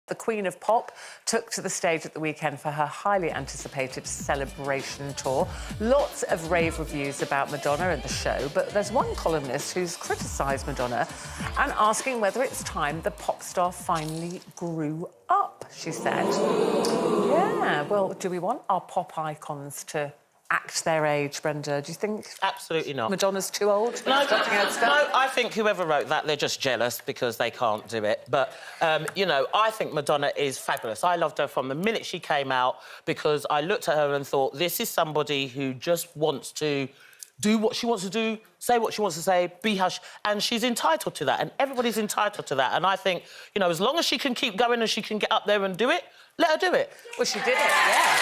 The Queen of Pop took to the stage at the weekend for her highly anticipated celebration tour. Lots of rave reviews about Madonna and the show, but there's one columnist who's criticised Madonna and asking whether it's time the pop star finally grew up, she said. Yeah, well, do we want our pop icons to act their age, Brenda? Do you think... Absolutely not. Madonna's too old? No, I think whoever wrote that, they're just jealous because they can't do it. But, you know, I think Madonna is fabulous. I loved her from the minute she came out because I looked at her and thought, this is somebody who just wants to do what she wants to do, say what she wants to say, be hush, and she's entitled to that, and everybody's entitled to that. And I think, you know, as long as she can keep going and she can get up there and do it, let her do it. Well, she did it, yeah.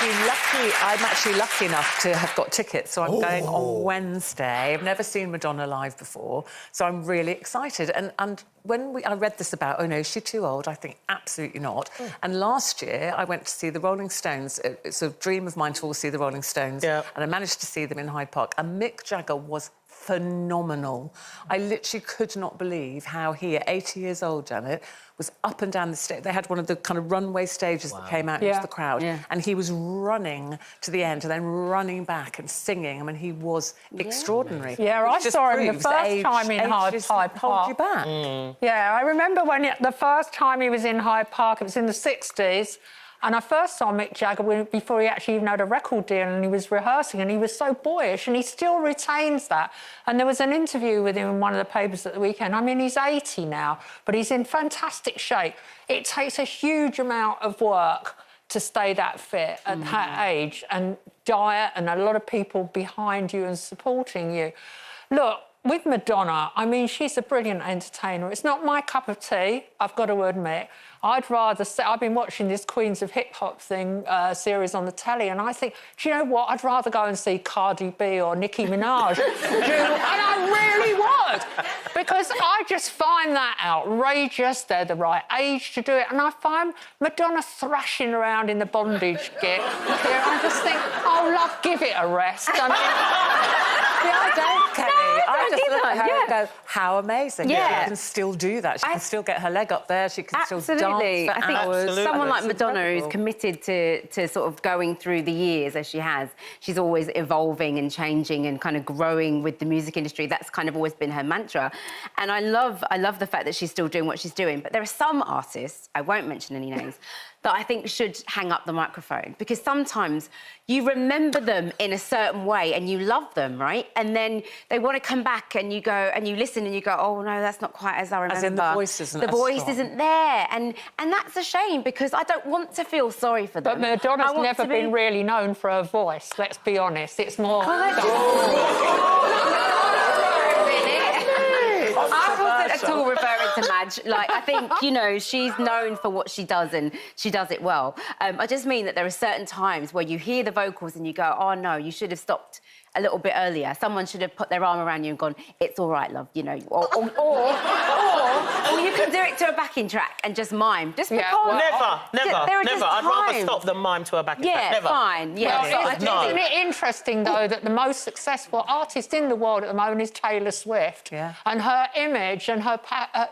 I'm actually lucky enough to have got tickets, so I'm going on Wednesday. I've never seen Madonna live before, so I'm really excited. And when I read this about, oh, no, is she too old? I think absolutely not. And last year, I went to see the Rolling Stones. It's a dream of mine to all see the Rolling Stones. Yeah. And I managed to see them in Hyde Park. And Mick Jagger was phenomenal. I literally could not believe how he, at 80 years old, Janet, was up and down the stage. They had one of the kind of runway stages that came out into the crowd, and he was running to the end and then running back and singing. I mean, he was extraordinary. Yeah, I saw him the first time in Hyde Park. Hold you back. Yeah, I remember when the first time he was in Hyde Park, it was in the 60s, and I first saw Mick Jagger before he actually even had a record deal, and he was rehearsing, and he was so boyish, and he still retains that. And there was an interview with him in one of the papers at the weekend. I mean, he's 80 now, but he's in fantastic shape. It takes a huge amount of work to stay that fit at that age, and diet, and a lot of people behind you and supporting you. Look, with Madonna, I mean, she's a brilliant entertainer. It's not my cup of tea, I've got to admit. I'd rather say... I've been watching this Queens of Hip Hop series on the telly, and I think, do you know what? I'd rather go and see Cardi B or Nicki Minaj. And I really would, because I just find that outrageous. They're the right age to do it, and I find Madonna thrashing around in the bondage gear. I just think, oh, love, give it a rest. I mean... I don't, Kelly. I just look at her and go, how amazing. Yeah. She can still do that. She can still get her leg up there. She can still dance for hours. I think someone like Madonna who's committed to sort of going through the years as she has, she's always evolving and changing and kind of growing with the music industry. That's kind of always been her mantra. And I love the fact that she's still doing what she's doing. But there are some artists, I won't mention any names, that I think should hang up the microphone, because sometimes you remember them in a certain way and you love them, right? And then they want to come back and you go and you listen and you go, oh, no, that's not quite as I remember. As in the voice isn't The voice isn't there. And that's a shame, because I don't want to feel sorry for them. But Madonna's never been really known for her voice, let's be honest. It's more... I wasn't at all referring to Madge. Like, I think, you know, she's known for what she does and she does it well. I just mean that there are certain times where you hear the vocals and you go, oh, no, you should have stopped a little bit earlier. Someone should have put their arm around you and gone, it's all right, love, you know. Or you can do it to a backing track and just mime. Just because... Never. I'd rather stop than mime to a backing track. Never. Fine. Yeah, Isn't it interesting, though, that the most successful artist in the world at the moment is Taylor Swift? Yeah. And her image and her,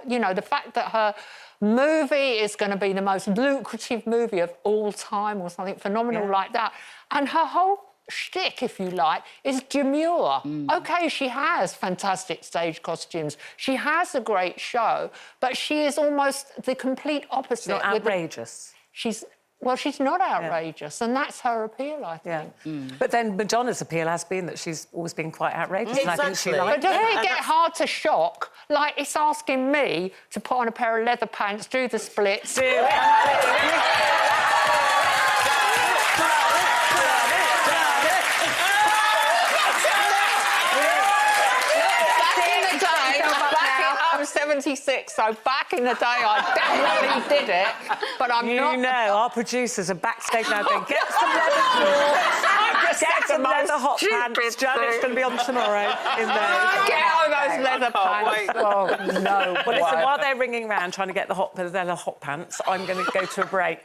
you know, the fact that her movie is going to be the most lucrative movie of all time or something phenomenal like that. And her whole shtick, if you like, is demure. OK, she has fantastic stage costumes. She has a great show, but she is almost the complete opposite. She's not outrageous. Well, she's not outrageous, and that's her appeal, I think. But then Madonna's appeal has been that she's always been quite outrageous. Exactly. And I think she likes But doesn't it get hard to shock? Like, it's asking me to put on a pair of leather pants, do the splits... I'm 76, so back in the day I definitely did it, but I'm not... You know, our producers are backstage now going, get some leather shorts, get some leather hot pants. Janet's going to be on tomorrow in those. Get on those leather pants. Oh, no. Well, listen, while they're ringing round trying to get the leather hot pants, I'm going to go to a break.